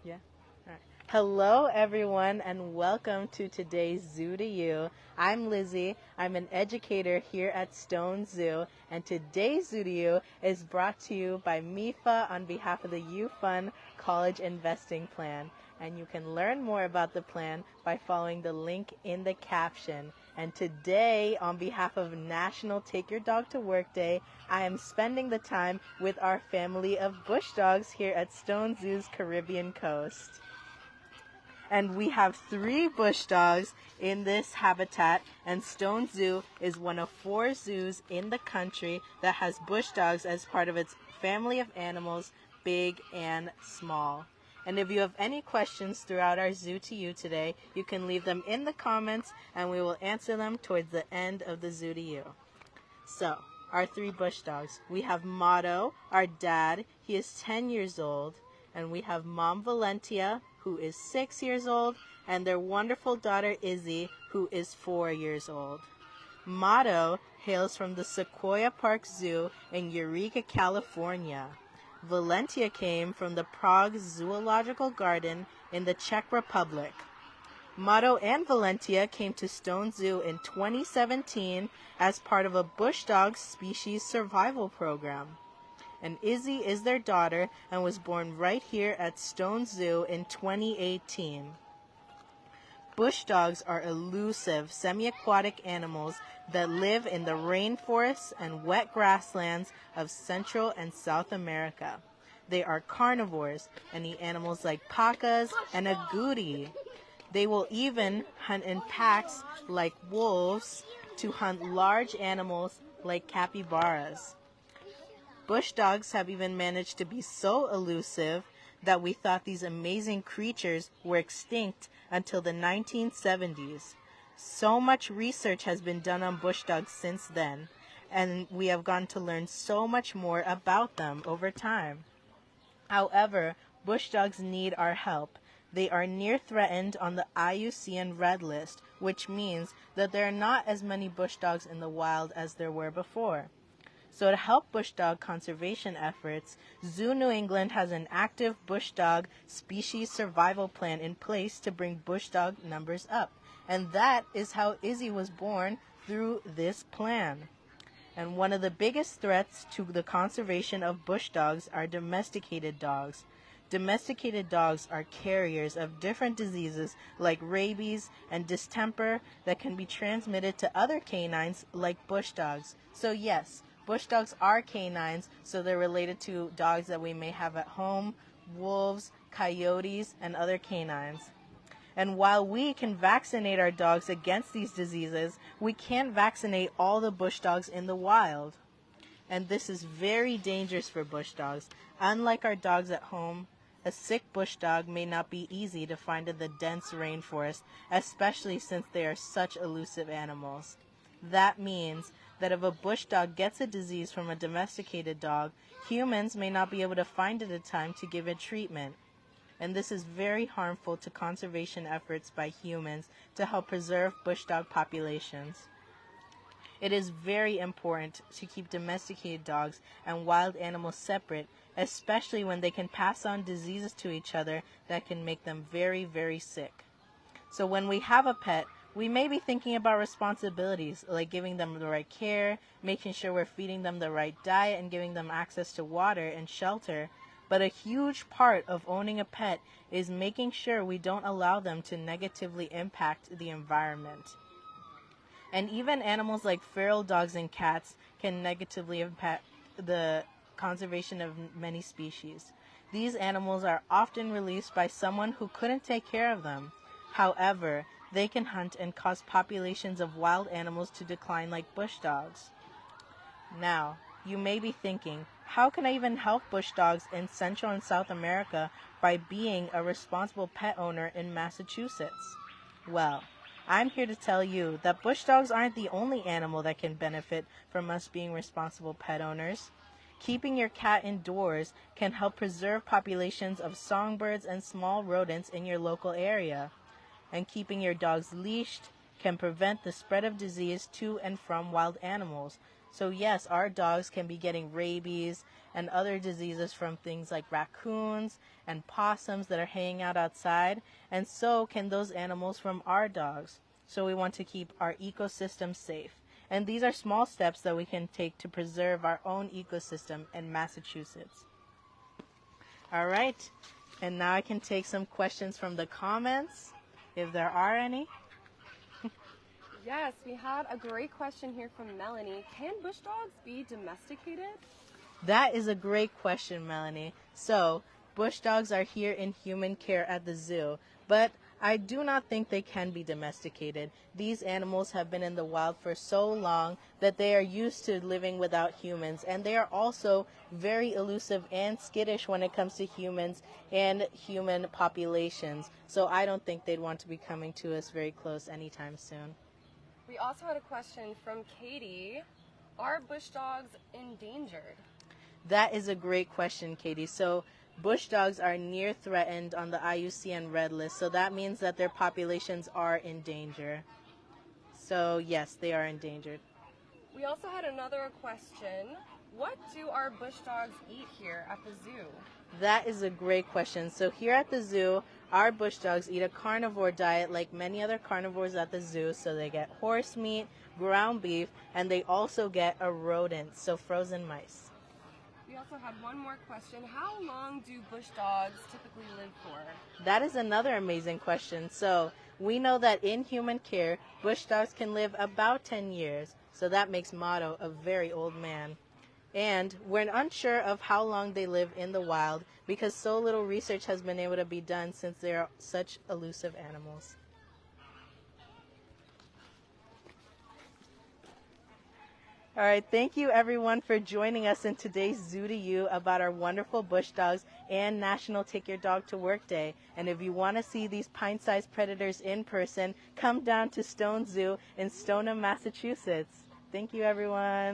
Yeah. All right. Hello, everyone, and welcome to today's Zoo to You. I'm Lizzie. I'm an educator here at Stone Zoo, and today's Zoo to You is brought to you by MIFA on behalf of the UFund College Investing Plan. And you can learn more about the plan by following the link in the caption. And today, on behalf of National Take Your Dog to Work Day, I am spending the time with our family of bush dogs here at Stone Zoo's Caribbean Coast. And we have 3 bush dogs in this habitat, and Stone Zoo is one of 4 zoos in the country that has bush dogs as part of its family of animals, big and small. And if you have any questions throughout our Zoo to You today, you can leave them in the comments and we will answer them towards the end of the Zoo to You. So, our 3 bush dogs. We have Motto, our dad. He is 10 years old. And we have Mom Valentia, who is 6 years old, and their wonderful daughter Izzy, who is 4 years old. Motto hails from the Sequoia Park Zoo in Eureka, California. Valentia came from the Prague Zoological Garden in the Czech Republic. Motto and Valentia came to Stone Zoo in 2017 as part of a bush dog species survival program. And Izzy is their daughter and was born right here at Stone Zoo in 2018. Bush dogs are elusive, semi-aquatic animals that live in the rainforests and wet grasslands of Central and South America. They are carnivores and eat animals like pacas and agouti. They will even hunt in packs like wolves to hunt large animals like capybaras. Bush dogs have even managed to be so elusive that we thought these amazing creatures were extinct until the 1970s. So much research has been done on bush dogs since then, and we have gotten to learn so much more about them over time. However, bush dogs need our help. They are near threatened on the IUCN Red List, which means that there are not as many bush dogs in the wild as there were before. So to help bush dog conservation efforts, Zoo New England has an active bush dog species survival plan in place to bring bush dog numbers up. And that is how Izzy was born, through this plan. And one of the biggest threats to the conservation of bush dogs are domesticated dogs. Domesticated dogs are carriers of different diseases like rabies and distemper that can be transmitted to other canines like bush dogs. So yes, bush dogs are canines, so they're related to dogs that we may have at home, wolves, coyotes, and other canines. And while we can vaccinate our dogs against these diseases, we can't vaccinate all the bush dogs in the wild. And this is very dangerous for bush dogs. Unlike our dogs at home, a sick bush dog may not be easy to find in the dense rainforest, especially since they are such elusive animals. That means that if a bush dog gets a disease from a domesticated dog, humans may not be able to find it in time to give it treatment. And this is very harmful to conservation efforts by humans to help preserve bush dog populations. It is very important to keep domesticated dogs and wild animals separate, especially when they can pass on diseases to each other that can make them very, very sick. So when we have a pet, we may be thinking about responsibilities like giving them the right care, making sure we're feeding them the right diet and giving them access to water and shelter. But a huge part of owning a pet is making sure we don't allow them to negatively impact the environment. And even animals like feral dogs and cats can negatively impact the conservation of many species. These animals are often released by someone who couldn't take care of them. However, they can hunt and cause populations of wild animals to decline like bush dogs. Now, you may be thinking, how can I even help bush dogs in Central and South America by being a responsible pet owner in Massachusetts? Well, I'm here to tell you that bush dogs aren't the only animal that can benefit from us being responsible pet owners. Keeping your cat indoors can help preserve populations of songbirds and small rodents in your local area. And keeping your dogs leashed can prevent the spread of disease to and from wild animals. So yes, our dogs can be getting rabies and other diseases from things like raccoons and possums that are hanging out outside, and so can those animals from our dogs. So we want to keep our ecosystem safe. And these are small steps that we can take to preserve our own ecosystem in Massachusetts. All right, and now I can take some questions from the comments, if there are any. Yes, we had a great question here from Melanie. Can bush dogs be domesticated? That is a great question, Melanie. So, bush dogs are here in human care at the zoo, but I do not think they can be domesticated. These animals have been in the wild for so long that they are used to living without humans, and they are also very elusive and skittish when it comes to humans and human populations. So I don't think they'd want to be coming to us very close anytime soon. We also had a question from Katie. Are bush dogs endangered? That is a great question, Katie. So bush dogs are near threatened on the IUCN Red List, so that means that their populations are in danger. So yes, they are endangered. We also had another question. What do our bush dogs eat here at the zoo? That is a great question. So here at the zoo, our bush dogs eat a carnivore diet like many other carnivores at the zoo. So they get horse meat, ground beef, and they also get a rodent, so frozen mice. We also had one more question. How long do bush dogs typically live for? That is another amazing question. So we know that in human care, bush dogs can live about 10 years. So that makes Motto a very old man. And we're unsure of how long they live in the wild because so little research has been able to be done since they are such elusive animals. All right, thank you everyone for joining us in today's Zoo to You about our wonderful bush dogs and National Take Your Dog to Work Day. And if you want to see these pint-sized predators in person, come down to Stone Zoo in Stoneham, Massachusetts. Thank you everyone.